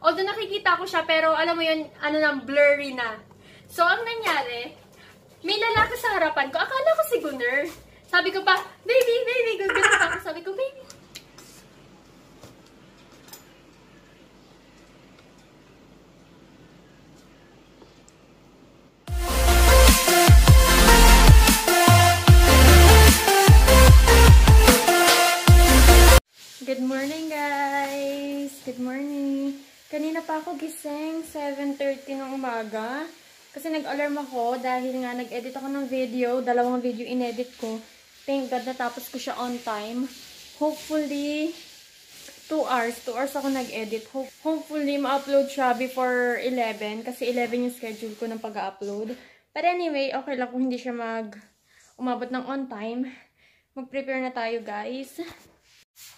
Although nakikita ko siya, pero alam mo yun, ano nang blurry na. So, ang nangyari, may lalaki sa harapan ko. Akala ko si Gunner. Sabi ko pa, baby, baby. Gagano pa ako. Sabi ko, baby. Good morning, guys. Good morning. Kanina pa ako gising, 7:30 ng umaga. Kasi nag-alarm ako dahil nga nag-edit ako ng video. Dalawang video in-edit ko. Thank God natapos ko siya on time. Hopefully, 2 hours. 2 hours ako nag-edit. Hopefully, ma-upload siya before 11. Kasi 11 yung schedule ko ng pag-upload. But anyway, okay lang kung hindi siya umabot ng on time. Mag-prepare na tayo, guys.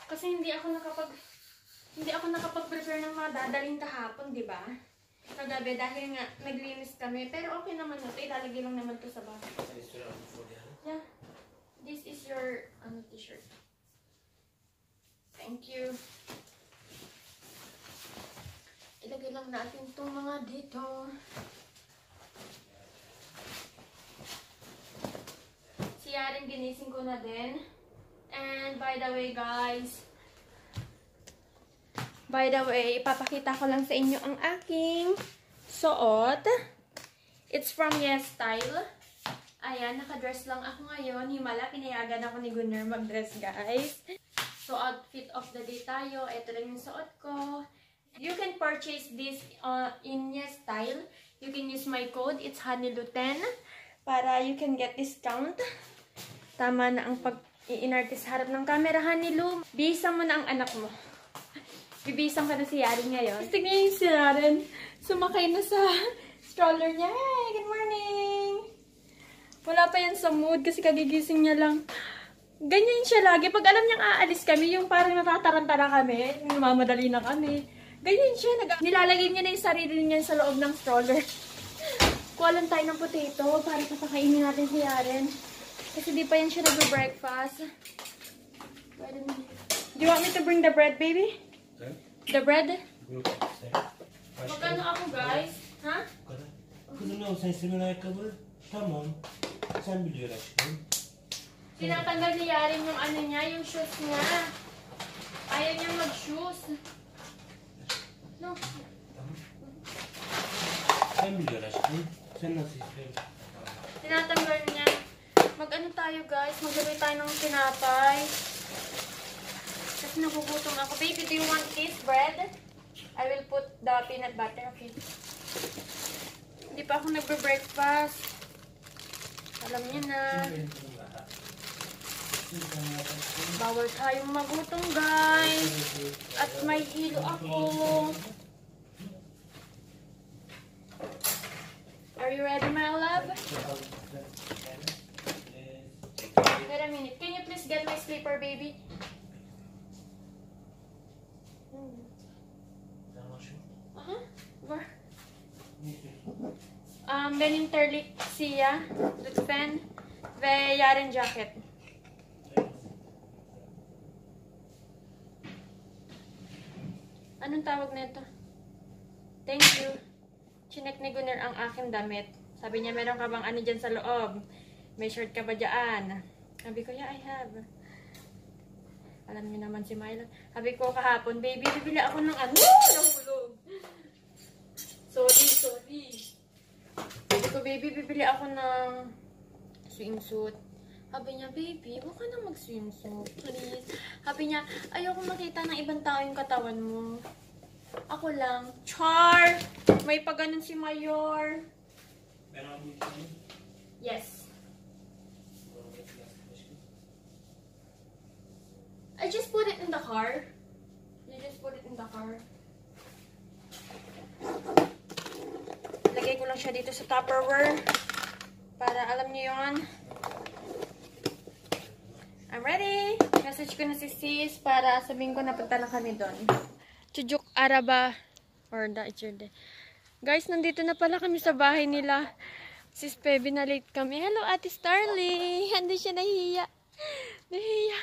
Kasi hindi ako nakapag-prepare ng mga dadaling kahapon, di ba? Kagabi dahil nga naglinis kami. Pero okay naman ito. Ilalagay lang naman ito sa bahay. Yeah. This is your t-shirt. Thank you. Ilagay lang natin itong mga dito. Si Yaren ginising ko na din. And by the way, guys, ipapakita ko lang sa inyo ang aking suot. It's from Yes Style. Ayan, nakadress lang ako ngayon. Himala, pinayagan ako ni Gunner mag-dress, guys. So, outfit of the day tayo. Ito lang yung suot ko. You can purchase this in Yes Style. You can use my code. It's Hanilu10 para you can get discount. Tama na ang pag-iinarte sa harap ng camera, Hanilu. Bisa mo na ang anak mo. Bibisang ka na si Yaren ngayon. Tignan niyo si Yaren. Sumakay na sa stroller niya. Hey, good morning! Wala pa yan sa mood kasi kagigising niya lang. Ganyan siya lagi. Pag alam niyang aalis kami, yung parang natataranta na kami, namamadali na kami. Ganyan siya. Nilalagay niya na yung sarili niya sa loob ng stroller. Kuha lang tayo ng potato para papakainin natin si Yaren. Kasi di pa yan siya nag-breakfast. Do you want me to bring the bread, baby? The bread? Magkano ako, guys? Ha? Kızım ne olsa senin ayakkabı? Tamam. Sen biliyor aşkım. Tinatanggal ni Yaren yung ano niya, yung shoes niya. Ayaw niya mag-shoes. No. Sen biliyor aşkım. Sen nasıl istiyorsun? Tinatanggal niya. Mag-ano tayo, guys? Maglagay tayo ng tinapay. Kasi nagugutom ako. Baby, do you want this bread? I will put the peanut butter. Okay. Hindi pa ako nagbe-breakfast. Alam niyo na. Bawal tayong magutom, guys. At may hilo ako. Are you ready, my love? Wait a minute. Can you please get my slipper, baby? Where? Benim terlik siyah, lütfen ve Yaren jacket. Anong tawag nito? Thank you. Chinek ni Gunner ang aking damit. Sabi niya, meron ka bang ano dyan sa loob? May shirt ka ba dyan? Sabi ko, yeah, I have. Alam niyo naman si Milo. Sabi ko kahapon, baby, bibili ako ng ano? Nahulog. Sorry. Sabi ko, baby, bibili ako ng swimsuit. Sabi niya, baby, huwag ka na mag-swimsuit, please. Sabi niya, ayoko makita ng ibang tao yung katawan mo. Ako lang. Char! May paganon si Mayor. Yes. I just put it in the car. You just put it in the car. Lagay ko lang siya dito sa Tupperware. Para alam niyo yun. I'm ready. Message ko na si sis para sabihin ko na punta na kami doon. Chujuk Araba. Or Daijerde. Guys, nandito na pala kami sa bahay nila. Sis Pebby, na late kami. Hello, Ate Starling. Hindi siya nahiya. Nahiya.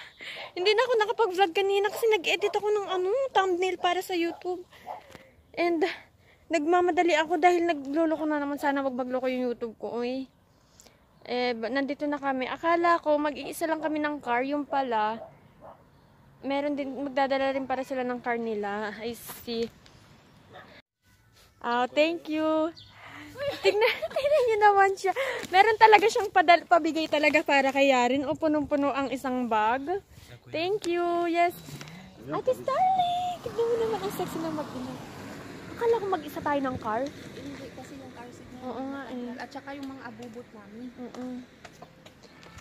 Hindi na ako nakapag-vlog kanina kasi nag-edit ako ng thumbnail para sa YouTube. And, nagmamadali ako dahil nagluloko na naman sana magloko yung YouTube ko. Uy. Nandito na kami. Akala ko, mag-iisa lang kami ng car. Yung pala, meron din, magdadala rin para sila ng car nila. I see. Oh, thank you. Tignan niyo naman siya. Meron talaga siyang pabigay talaga para kay Yaren. O punong-puno ang isang bag. Thank you. Yes. Ate Starling! Tignan mo naman ang sexy na mag-ina. Akala ko mag-isa tayo ng car. Hindi kasi yung car seat na. Oo nga eh. At saka yung mga abubot namin.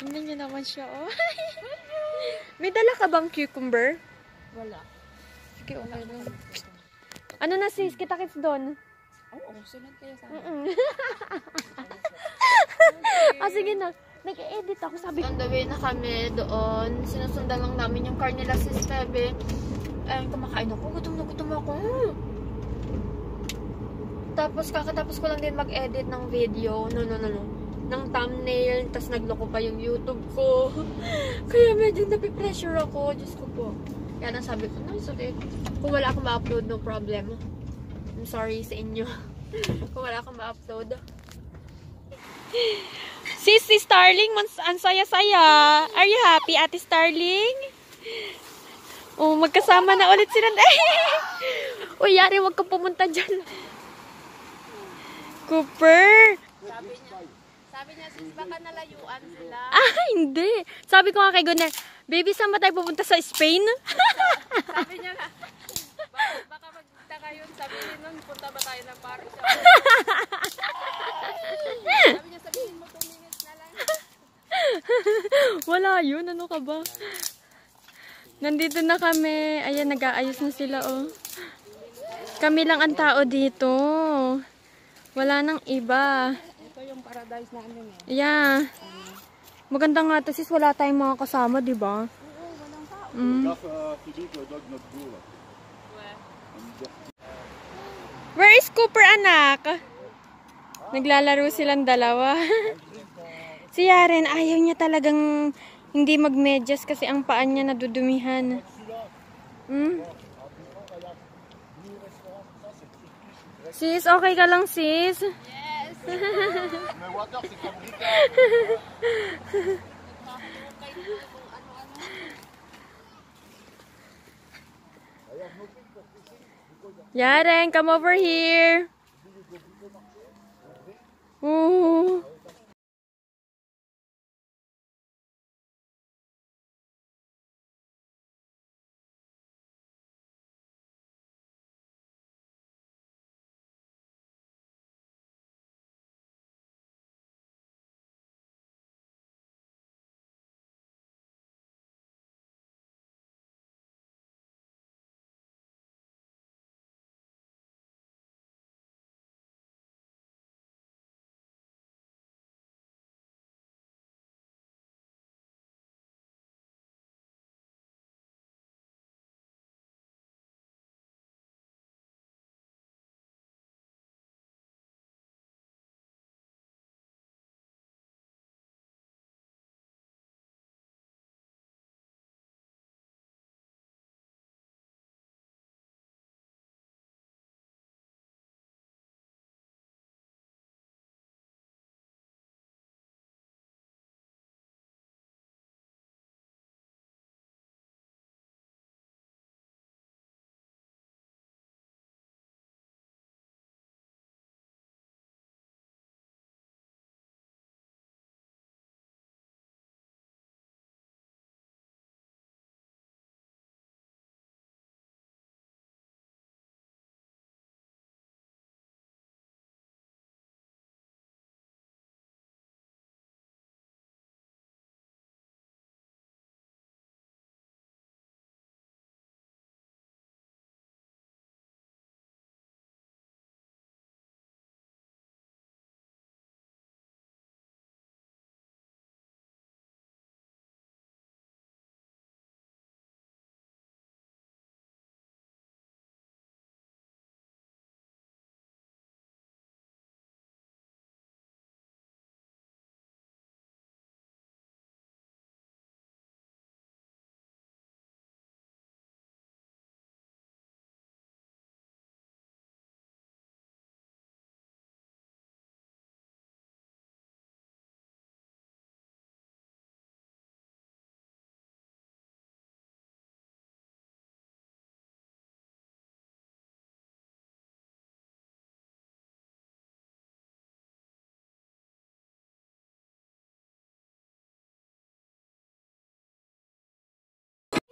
Tignan niyo naman siya. Oh. May dala ka bang cucumber? Wala. Sige, okay lang. Ano na sis? Kita-kits doon. Oo, sunod kayo sa akin. Sige na. Nag-edit ako. Sabi on the way na kami doon. Sinusundan lang namin yung car nila sis Bebe. Kumakain ako. Gutom na gutom ako. Tapos kakatapos ko lang din mag-edit ng video. No. Ng thumbnail. Tapos nagloko pa yung YouTube ko. Kaya medyo napipressure ako. Diyos ko po. Kaya nang sabi ko, no, it's okay. Kung wala akong ma-upload, no problem. I'm sorry sa inyo. Kung wala akong ma-upload. Si Starling, ang saya-saya. Are you happy, Ate Starling? Oh, magkasama na ulit sila. Uy, Yari, wag kang pumunta dyan. Cooper! Sabi niya, sis, baka nalayuan sila. Hindi. Sabi ko nga kay Gunnar, baby, saan ba tayo pupunta sa Spain? Sabi niya nga, baka magtaka yun. Sabihin nun, punta ba tayo ng Paris? Sabi niya, sabihin mo 2 minutes na lang. Wala yun. Ano ka ba? Nandito na kami. Ayan, nag-aayos na sila, oh. Kami lang ang tao dito. Wala nang iba. Ito yung paradise namin eh. Yeah. Maganda nga to sis, wala tayong mga kasama, di ba? Oo, walang tao. Where is Cooper, anak? Naglalaro silang dalawa. Si Yaren, ayaw niya talagang hindi magmedyas kasi ang paan niya nadudumihan. Sis, okay ka lang, sis? Yes. Yaren, come over here. Ooh.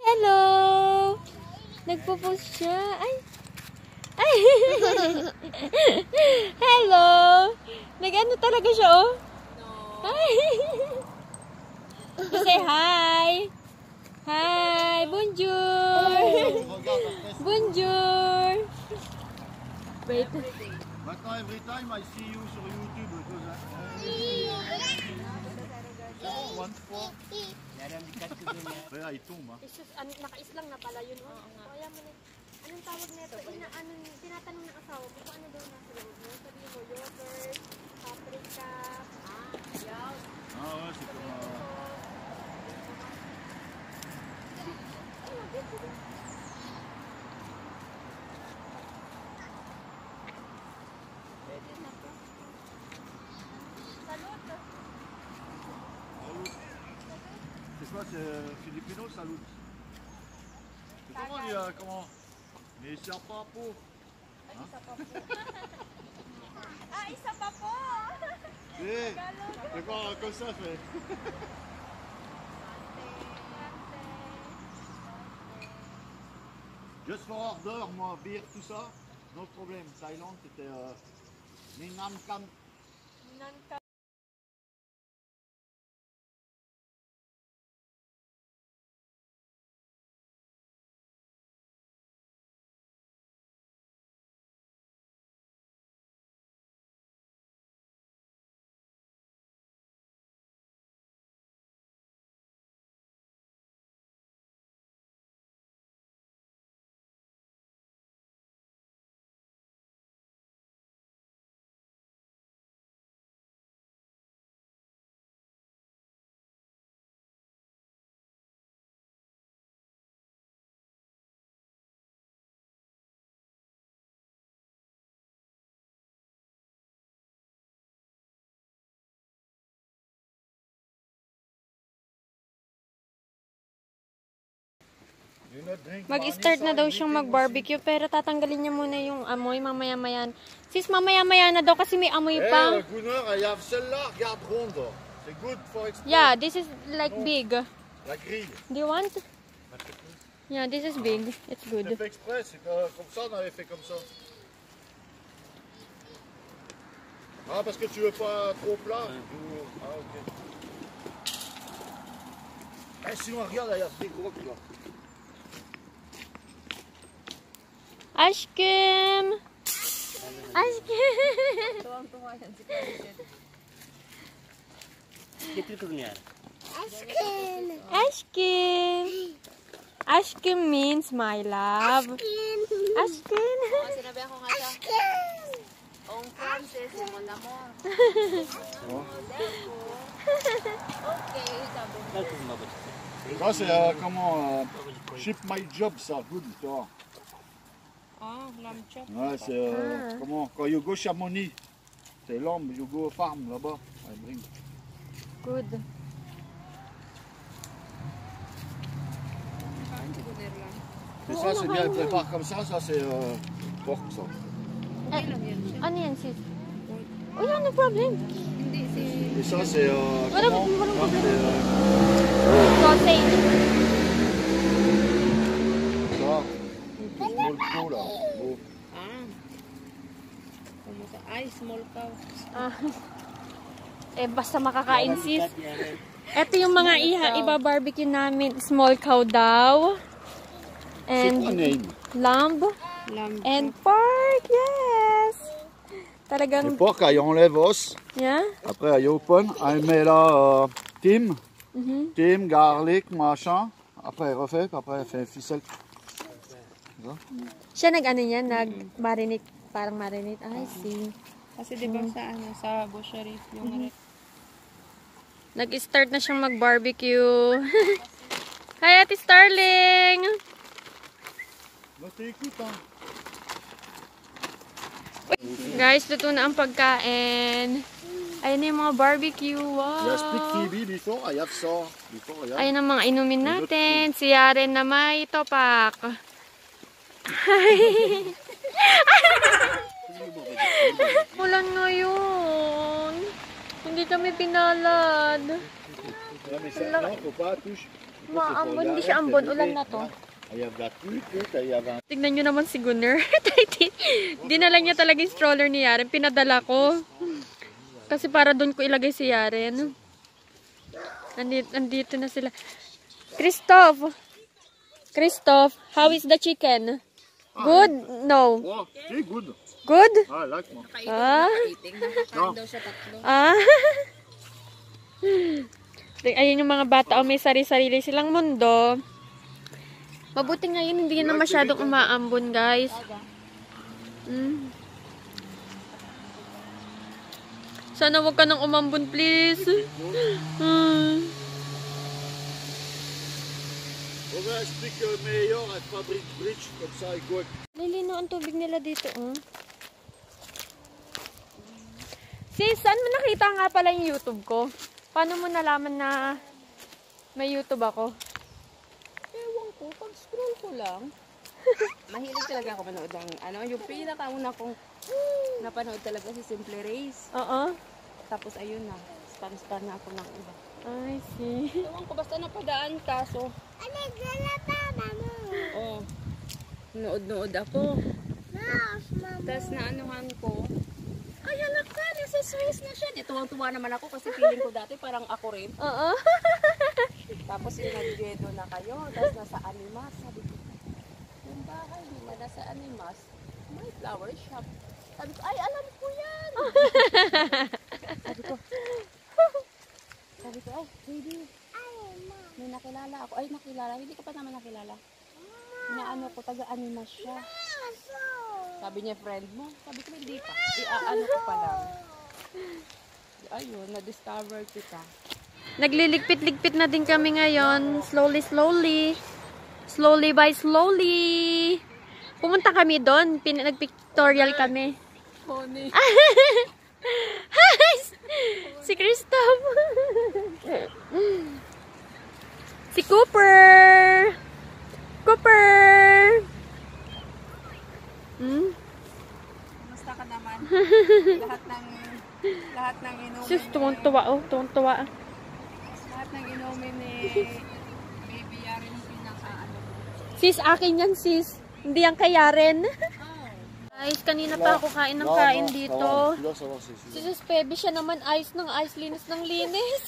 Hello! Nagpo-post siya. Ay! Ay! Hello! Nag-ano talaga siya, oh? No. Ay! You say hi! Hi! Bonjour! Bonjour! Wait. Maintenant, every time I see you sur YouTube, because one spot. Kaya itom, ha? Naka-islang na pala yun, oh. Kaya mo na. Anong tawag nito? Tinatanong ng asawa ko kung ano daw nasa loob mo. Sabihin mo, yogurt, paprika, yaw. Ah, ouais, c'est comme... C'est quoi, c'est filipino, salut? C'est comment dire, comment? Mais c'est un papo. Hein? Ah, isa pa po! Eh, c'est quoi, comme ça, fait? Juste for order, moi, beer, tout ça, no problème. Thaïlande, c'était Minam Kam. Mag-start na daw siyang mag-barbecue pero tatanggalin niya muna yung amoy mamaya-maya. Sis, mamaya-maya na daw kasi may amoy pa. Gunnar, I have celle-là, regarde ronde. C'est good for express. Yeah, this is like big. La grille. Do you want? Yeah, this is big. It's C'est good. fait exprès, c'est comme ça, on avait fait comme ça. Ah, parce que tu veux pas trop plat? Ah, ok. Eh, sinon, regarde, il y a des gros là. Aşkım. Aşkım. Getir kızım yani. Aşkım. Aşkım means my love. Aşkım. Sinabi ako nga siya. Ang Francis, mon amour. Okay, sabi mo. Gel kızım babacığım. Ça, c'est comment ship my job, ça, good, tu vois. Ah, lamb chop. Ouais, c'est comment quand you go Chamonix, c'est l'homme, you go farm là-bas. I bring. Good. Et ça, c'est bien, il prépare comme ça c'est porc, ça. Ano yan, sis? Oh, yeah, no problem. Et ça, c'est Walang comment problema. C'est, Sausage. ça, small cow, là. Oh. Ay, small cow. Ah. Basta makakain, sis. Ito yung mga iba-barbecue namin. Small cow daw. C'est quoi And name? lamb. Lamb And pork, yes! Le Talagang, porc, il enlève os. yeah? Après, il open. Il met là thyme, Mhm. thyme, garlic, machin. Après, il refait. Puis après, il fait ficelle. Siya nag-ano yan, nag-marinate, parang marinate. I see. Kasi di ba sa ano, sa butchery, yung Nag-start na siyang mag-barbecue. Hi, Ate Starling! Là, t'écoutes, hein. Guys, luto na ang pagkain. Ayun na yung mga barbecue. Il y a split Wow! Phoebe before, I have ça before, yeah. Ayun ang mga inumin natin. Si Yaren na may topak. Ulan ngayon. Hindi kami pinalad. Non, mais ça, non, faut pas toucher. Maambon, hindi siya ambon. Ulan na to. Il y avait la pluie, il y avait un... Tignan nyo naman si Gunner. Dinala niya talaga yung stroller ni Yaren. Pinadala ko. Kasi para doon ko ilagay si Yaren. Andito na sila. Christoph! Christoph, how is the chicken? Good? No. Oh, c'est good. Good? Ah, like moi. Ah? Nakakain daw siya tatlo. Ah? Ayun yung mga bata. May sari-sarili silang mundo. Mabuti ngayon, hindi na masyadong umaambon, guys. Sana wag ka nang umambon, please. On va expliquer meilleur à Fabrique Bridge, comme ça, il goûte. Lilino ang tubig nila dito, oh. Sis, saan mo nakita nga pala yung YouTube ko? Paano mo nalaman na may YouTube ako? Ewan ko, pag-scroll ko lang. Mahilig talaga ako manood ng, yung pinakauna kong napanood talaga si Simple Race. Oo. Tapos ayun na, spam na ako ng iba. I see. Ewan ko, basta napadaan ka, so... Oh, nood ako. Tapos naanuhan ko, ay halak ka, nasa Swiss na siya. Tuwang-tuwa naman ako kasi feeling ko dati parang ako rin. Oo. Tapos yung nag-jedo na kayo, tapos nasa Animas. Sabi ko, yung bahay nila nasa Animas, may flower shop. Sabi ko, ay alam ko yan. Sabi ko, ay baby, may nakilala ako. Ay nakilala, hindi ko pa naman nakilala. Naano ko, taga-Animas siya. Sabi niya, friend mo. Sabi ko, hindi pa. Iaano ko pa lang. Ayun, na-discover kita. Nagliligpit-ligpit na din kami ngayon. Slowly, slowly. Slowly by slowly. Pumunta kami doon. Nag-pictorial kami. Honey. Si Christoph. Si Cooper. Cooper. Kumusta ka naman? lahat ng inumin. Sus, tuwang-tuwa, oh. Tuwang-tuwa. Lahat ng inumin ni Baby Yaren yung pinaka-ano mo. Sis, akin yan, sis. Hindi yan kay Yaren. Guys, kanina pa ako kain ng kain dito. Si Sis Pebby, siya naman ayos ng ayos, linis ng linis.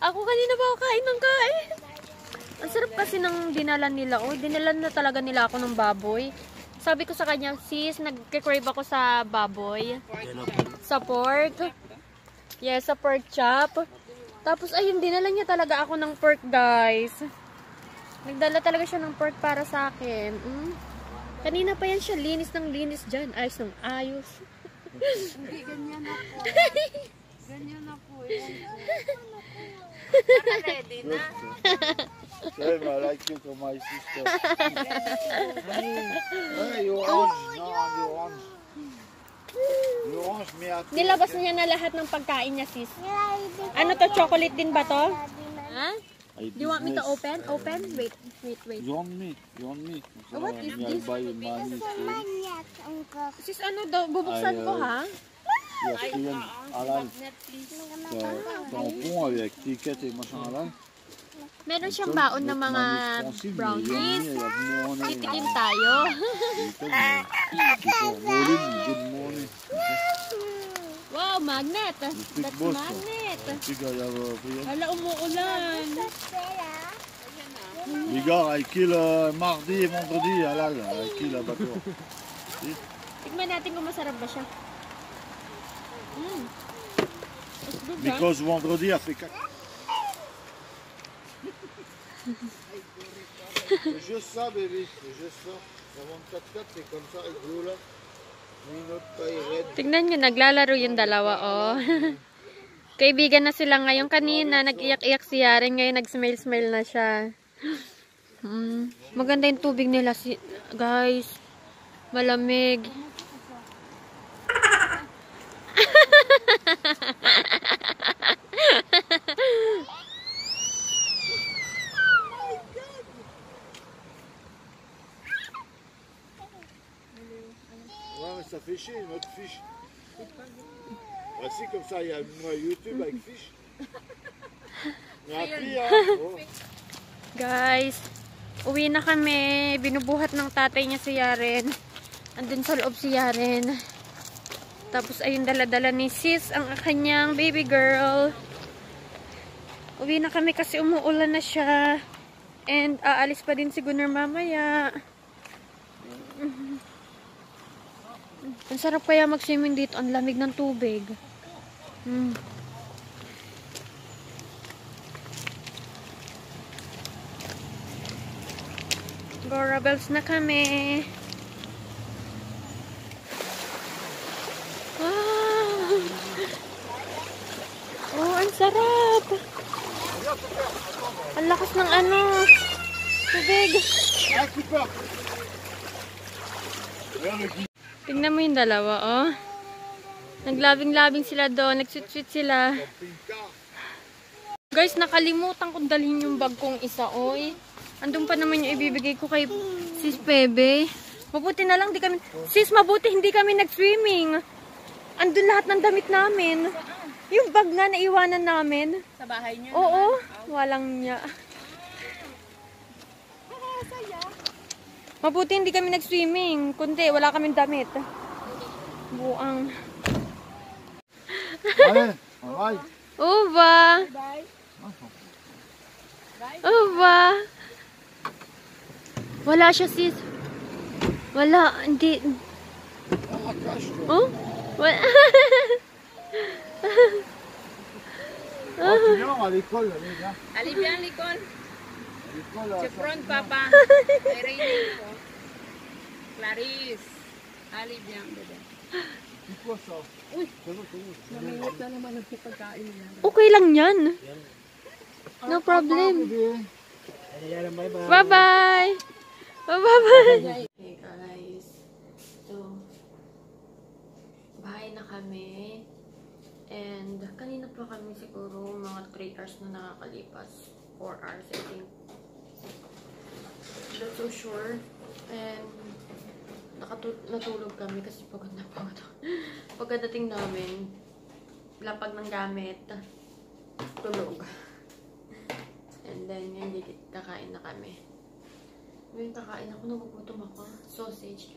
Ako kanina pa ako kain ng kain. Ang sarap kasi ng dinala nila. Oh, dinala na talaga nila ako ng baboy. Sabi ko sa kanya, sis, nag-crave ako sa baboy. Sa pork. Yes, sa pork chop. Tapos, ayun, dinala niya talaga ako ng pork, guys. Nagdala talaga siya ng pork para sa akin. Kanina pa yan siya, linis ng linis dyan. Ayos ng ayos. Hindi, ganyan ako. Ganyan ako. Para ready na. Same, I like you to my sister. Hey, you orange. No, you orange. You orange, me at Nilabas niya na lahat ng pagkain niya, sis. Ano to? Chocolate din ba to? Ha? Do you want me to open? Open? Wait. You want me? You want me? What is this? Buy money. Sis, ano daw? Bubuksan ko, ha? Alain. Tampon avec ticket et machin Alain. Meron siyang baon ng mga brownies. Titikim tayo. Wow, magnet. That's magnet. Hala, umuulan. Les gars, I kill mardi et vendredi halal. I kill abattoir. Tignan natin kung masarap ba siya. It's good, huh? Because vendredi a fait caca. C'est juste ça, baby. C'est juste ça. La 24-4, c'est comme ça, avec l'eau là. Tignan nyo, naglalaro yung dalawa, oh. Kaibigan na sila ngayon. Kanina, nag-iyak-iyak si Yaren. Ngayon, nag-smile-smile na siya. Maganda yung tubig nila, guys. Malamig. Ça fait chier, notre fiche. Voici comme ça, il y a moi YouTube avec fiche. Merci, hein. Oh. Guys, uwi na kami. Binubuhat ng tatay niya si Yaren. Andun sa loob si Yaren. Tapos ayun, dala-dala ni sis ang kanyang baby girl. Uwi na kami kasi umuulan na siya. And aalis pa din si Gunnar mamaya. Ang sarap kaya mag-swimming dito. Ang lamig ng tubig. Go Rebels na kami. Wow! Oh, ang sarap! Ang lakas ng ano, tubig. Ah, super. Regarde le guide. Tingnan mo yung dalawa, oh. Naglabing-labing sila doon. Nagsuit-suit sila. Guys, nakalimutan kong dalhin yung bag kong isa, oy. Andun pa naman yung ibibigay ko kay Sis Bebe. Mabuti na lang, di kami... Sis, mabuti hindi kami nag-swimming. Andun lahat ng damit namin. Yung bag nga naiwanan namin. Sa bahay niyo? Oo, walang niya. Mabuti hindi kami nag-swimming. Kundi, wala kaming damit. Buang. Allez, bye. Uba! Bye. Uba! Wala siya, sis. Wala, hindi. Ah, cache-toi. Oh? Wala. Ah, tu viens à l'école, allez, viens. Allez bien, l'école. À l'école, là, Je ça- prends papa. Irene. Clarice. Allez bien, bebe. C'est quoi ça? Uy. C'est bon, c'est bon. Namimit na naman ang pagkain nila. Okay lang yan. No problem. Bébé. Allez, Yaren, bye-bye. Bye-bye! Bye-bye! Hey guys. So, bahay na kami. And, kanina pa kami siguro mga 3 hours na nakakalipas. 4 hours, I think. Not so sure. And, natulog kami kasi pagod na pagod. Pagkadating namin, lapag ng gamit, tulog. And then, hindi kakain na kami. Ngayon kakain ako, nagugutom ako. Sausage.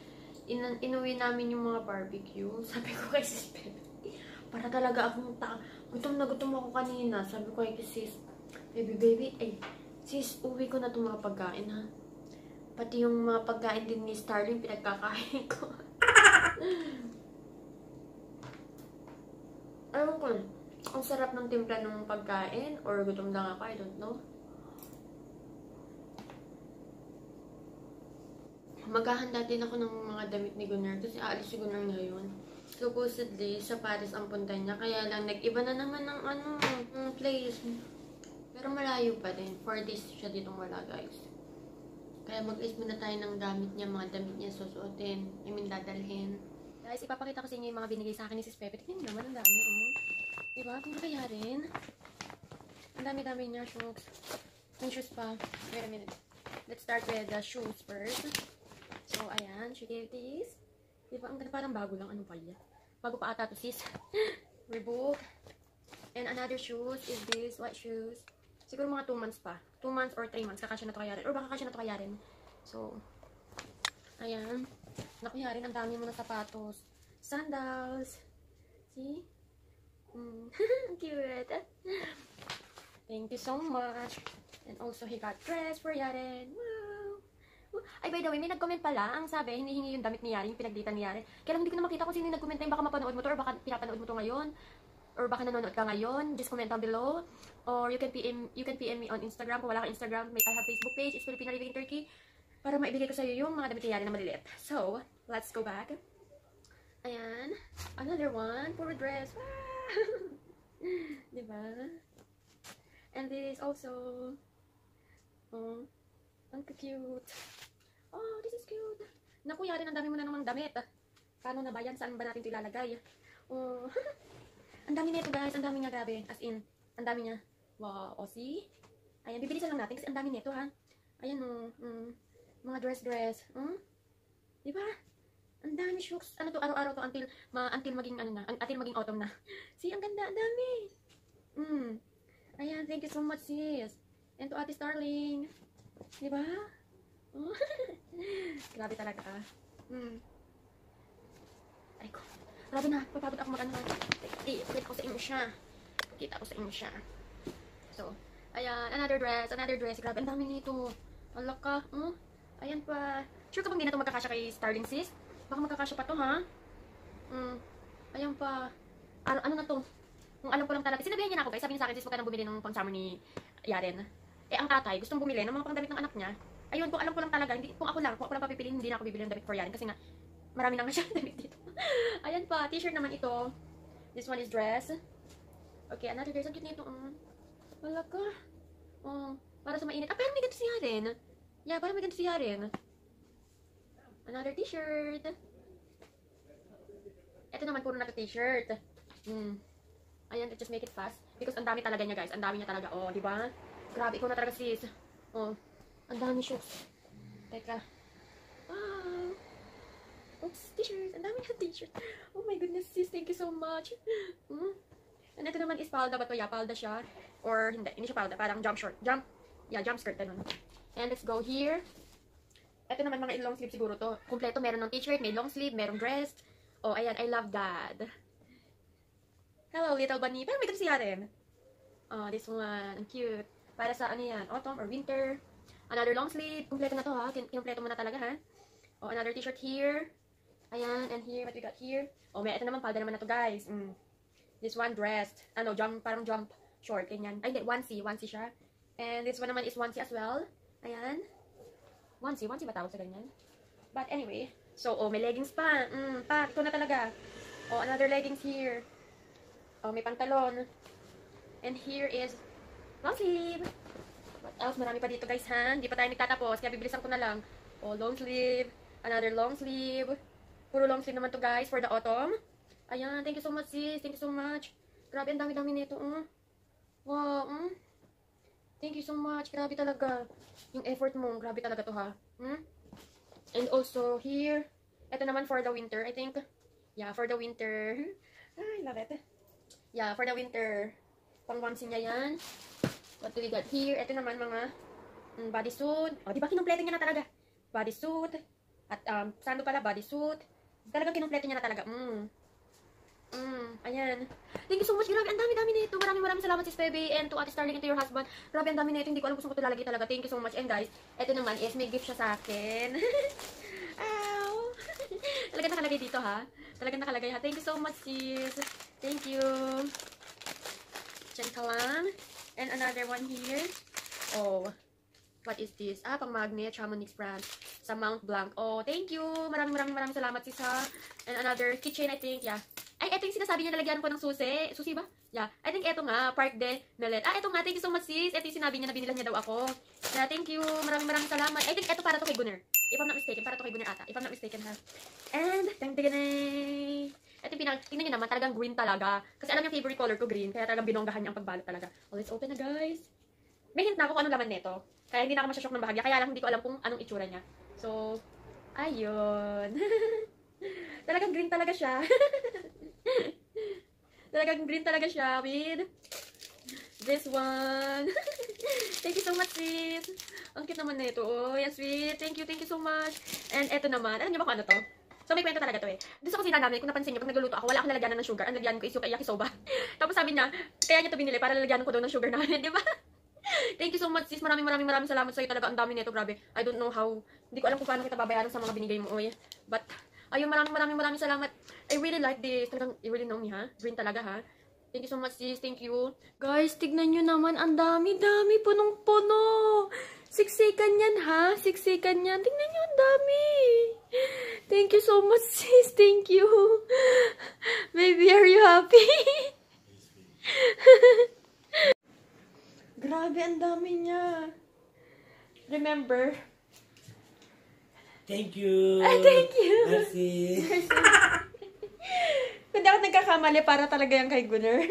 Inuwi namin yung mga barbecue. Sabi ko kay sis Bebe, para talaga akong gutom na gutom ako kanina. Sabi ko kay sis, baby, ay, sis, uwi ko na itong mga pagkain, ha? Pati yung mga pagkain din ni Starling, pinagkakain ko. Ewan ko, ang sarap ng timpla ng pagkain, or gutom lang ako, I don't know. Maghahanda din ako ng mga damit ni Gunnar kasi aalis si Gunnar ngayon. Supposedly, sa Paris ang punta niya. Kaya lang, nag-iba na naman ng place. Pero malayo pa din. 4 days siya ditong wala, guys. Kaya mag-list muna tayo ng gamit niya, mga damit niya susuotin. I mean, dadalhin. Guys, ipapakita ko sa inyo yung mga binigay sa akin ni Sis Pepe. Tignan niyo naman, ang dami, oh. Diba? Kung kaya rin. Ang dami-dami niya, shoes. Yung shoes pa. Wait a minute. Let's start with the shoes first. So, ayan. She gave this. Diba? Ang ganda, parang bago lang. Anong palya? Bago pa ata to, sis. Reebok. And another shoes is this. White shoes. Siguro mga 2 months pa. 2 months or 3 months. Kakasya na to kayarin. Or baka kakasya na to kayarin. So, ayan. Nakuyarin. Ang dami mo na sapatos. Sandals. See? Cute. Thank you so much. And also, he got dress for Yaren. Wow. Ay, by the way, may nag-comment pala. Ang sabi, hinihingi yung damit ni Yaren, yung pinagdita ni Yaren. Kaya lang hindi ko na makita kung sino yung nag-comment na yung baka mapanood mo to or baka pinapanood mo to ngayon. Or baka nanonood ka ngayon, just comment down below. Or you can PM me on Instagram. Kung wala ka Instagram, I have Facebook page. It's Filipina Living in Turkey. Para maibigay ko sa'yo yung mga damit ni Yaren na maliliit. So, let's go back. Ayan. Another one. Puro dress. Wow! Diba? And this also. Oh, ang cute. Oh, this is cute. Naku, Yaren, ang dami mo na namang damit. Paano na ba yan? Saan ba natin ito ilalagay? Oh, ang dami nito, guys. Ang dami niya, grabe. As in, ang dami niya. Wow, o see? Ayan, bibilisan lang natin kasi ang dami nito, ha? Ayan, mga dress. Diba? Ang dami shoots. Ano to, araw-araw to until maging, until maging autumn na. See, ang ganda, ang dami. Ayan, thank you so much, sis. And to Ate Starling. Diba? Oh. Grabe talaga. Ay ko. Grabe na. Papagod ako mag-ano. Kita ko sa inyo siya. Kita ko sa inyo siya. So, ayan. Another dress. Another dress. Grabe, ang dami nito. Alak ka. Ayan pa. Sure ka bang di na ito magkakasya kay Starling, sis? Baka magkakasya pa to, ha? Ayan pa. Ano na to? Kung alam ko lang talaga. Sinabihan niya na ako, guys. Sabi niya sa akin, sis, huwag ka nang bumili ng pang-summer ni Yaren. Ang tatay, gustong bumili ng mga pang-damit ng anak niya. Ayun, kung alam ko lang talaga, kung ako lang papipiliin, hindi na ako bibili ng damit for Yaren. Kasi nga, marami na nga siya damit dito. Ayan pa, t-shirt naman ito. This one is dress. Okay, another dress. Ang cute nito. Wala ka. Para sa mainit. Pero may ganito si Yaren. Yeah, parang may ganito si Yaren. Another t-shirt. Ito naman, puro na to t-shirt. Ayan, just make it fast. Because ang dami talaga niya, guys. Ang dami niya talaga. Diba? Grabe, ikaw na talaga, sis. Ang dami shoes. Teka. Wow. Oops, t-shirt. Ang dami na t-shirt. Oh my goodness, sis. Thank you so much. And ito naman is palda ba to? Yeah, palda siya. Or hindi. Hindi siya palda. Parang jump short. Jump skirt. Ganun. And let's go here. Ito naman mga long sleeve siguro to. Kompleto. Meron ng t-shirt, may long sleeve, merong dress. Ayan. I love that. Hello, little bunny. Pero may ganito siya rin. This one. Ang cute. Para sa ano yan? Autumn or winter. Another long sleeve. Kompleto na to, ha? Kompleto mo na talaga, ha? Another t-shirt here. Ayan. And here, what we got here? Ito naman, palda naman na to, guys. This one, dressed. Parang jump short. Ganyan. Ay, hindi. Onesie siya. And this one naman is onesie as well. Ayan. Onesie ba tawag sa ganyan? But anyway. So, may leggings pa. Ito na talaga. Another leggings here. May pantalon. And here is long sleeve. What else? Marami pa dito, guys, ha? Hindi pa tayo nagtatapos. Kaya bibilisan ko na lang. Long sleeve. Another long sleeve. Puro long sleeve naman to, guys, for the autumn. Ayan. Thank you so much, sis. Thank you so much. Grabe, ang dami-dami nito. Wow. Thank you so much. Grabe talaga. Yung effort mo. Grabe talaga to, ha? And also, here. Ito naman for the winter, I think. Yeah, for the winter. I love it. Yeah, for the winter. Pang-onesie niya yan. What do we got here? Ito naman mga bodysuit. Diba kinumpleto niya na talaga? Bodysuit. At sando pala, bodysuit. Talagang kinumpleto niya na talaga. Ayan. Thank you so much. Grabe, ang dami-dami nito. Maraming salamat, sis Bebe. And to Ate Starling and to your husband. Grabe, ang dami nito. Hindi ko alam kung saan ko ito lalagay talaga. Thank you so much. And guys, ito naman is may gift siya sa akin. Ow! Talagang nakalagay dito, ha? Talagang nakalagay, ha? Thank you so much, sis. Thank you. Diyan ka lang. And another one here. What is this? Pang magnet, Chamonix brand. Sa Mount Blanc. Thank you. Maraming salamat, sis, ha? And another kitchen, I think. Yeah. Ay, ito yung sinasabi niya, nalagyan ko ng susi. Susi ba? Yeah. I think ito nga, Park de Melet. Ito nga. Thank you so much, sis. Ito yung sinabi niya na binilan niya daw ako. Yeah, thank you. Maraming salamat. I think ito para to kay Gunner. If I'm not mistaken. Para to kay Gunner ata. If I'm not mistaken, ha? And, tang-tiganay. Ito yung tingnan niyo naman, talagang green talaga. Kasi alam niyo, favorite color ko green. Kaya talagang binonggahan niya ang pagbalot talaga. Let's open na, guys. May hint na ako kung anong laman nito. Kaya hindi na ako masyashock ng bahagya. Kaya lang hindi ko alam kung anong itsura niya. So, ayun. Talagang green talaga siya. Talagang green talaga siya with this one. Thank you so much, sis. Ang cute naman na ito. Yan, sweet. Thank you so much. And eto naman, alam niyo ba kung ano to? So, may kwento talaga to eh. Doon sa kusina namin, kung napansin niyo, pag nagluluto ako, wala akong lalagyan ng sugar. Ang lalagyan ko is yung yakisoba. Tapos sabi niya, kaya niya to binili para lalagyan ko doon ng sugar namin, di ba? Thank you so much, sis. Maraming salamat sa'yo talaga. Ang dami nito, grabe. I don't know how, hindi ko alam kung paano kita babayaran sa mga binigay mo, oy. But, ayun, maraming salamat. I really like this. Talagang, you really know me, ha? Green talaga, ha? Thank you so much, sis. Thank you. Guys, tignan nyo naman. Ang dami. Punong-puno. Siksikan yan, ha? Siksikan yan. Tignan nyo, ang dami. Thank you so much, sis. Thank you. Baby, are you happy? Grabe, ang dami niya. Remember? Thank you. Thank you. Merci. Kung di ako nagkakamali, para talaga yung kay Gunner.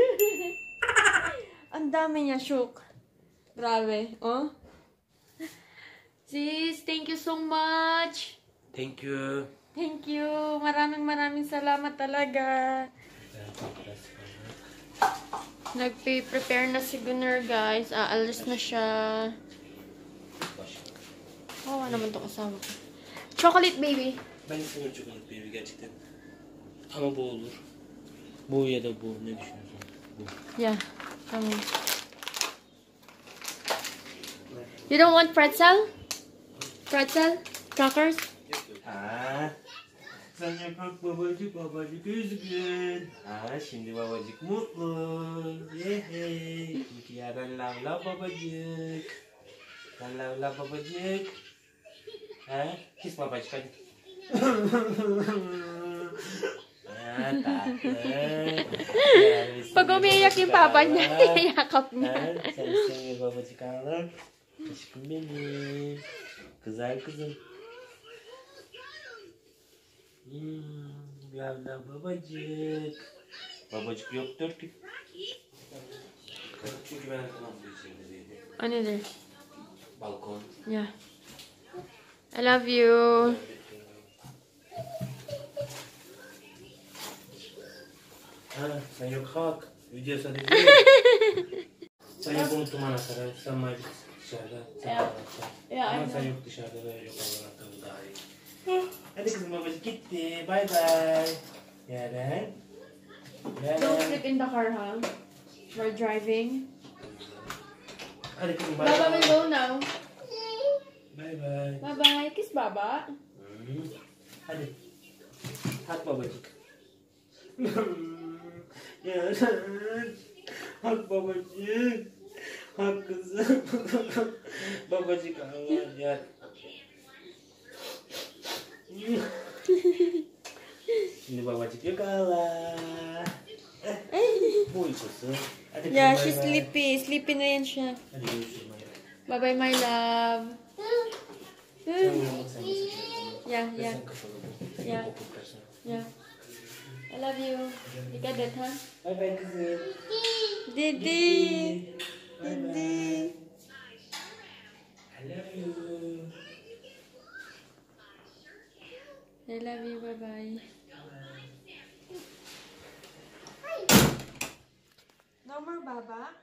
Ang dami niya, shook. Grabe, Sis, thank you so much. Thank you. Thank you. Maraming salamat talaga. Nagpe-prepare na si Gunner, guys. Aalis na siya. Oh, naman to kasama ko. Chocolate baby. Ben seviyorum çikolata baby gerçekten. Ama bu olur. Bu ya da bu. Ne düşünüyorsun? Bu. Yeah. You don't want pretzel? Pretzel? Crackers? Ha. Sen yaprak babacık, babacık üzgün. Ha, şimdi babacık mutlu. Yehey. Çünkü yarın lavla babacık. Lavla babacık. Ha, kiss babacık hadi. Ha, tatlı. Pag umiiyak yung papa niya, yakap niya. Ha, sen istemiyor babacık ağlar. Aşkım benim. Güzel kızım. Lavla babacık. Babacık yoktur ki. Çünkü ben tamam bu içinde değilim. O nedir? Balkon. Yeah. I love you. Ha, sen yok kalk. Video sana sen yok unuttum anahtarı. Sen mayıp dışarıda. Sen Yeah. anahtar. Yeah, I Ama sen know. yok dışarıda ve yok anahtarı daha iyi. Hadi kızım babacık gitti. Bye bye. Yaren. Don't sleep in the car, huh? We're driving. Hadi kızım bye Baba will bye. go now. Bye bye. Bye-bye. Kiss Baba. Hadi. Hak babacık. Yaren. Hak babacık. Hak kızım. Babacık Allah ya. Şimdi babacık yakala. Bu uykusu. Hadi Yeah, kızım, she's bye bye. sleepy. Sleepy na yan siya. Hadi görüşürüz. Bye-bye, my love. Sen uyumak sen misin? Yeah, yeah, Sen kapalı. Yeah. Okul kaçına. yeah. I love you. You got that, huh? Bye bye kızım. Didi. Bye bye. I love you. I love you. Bye-bye. No more Baba.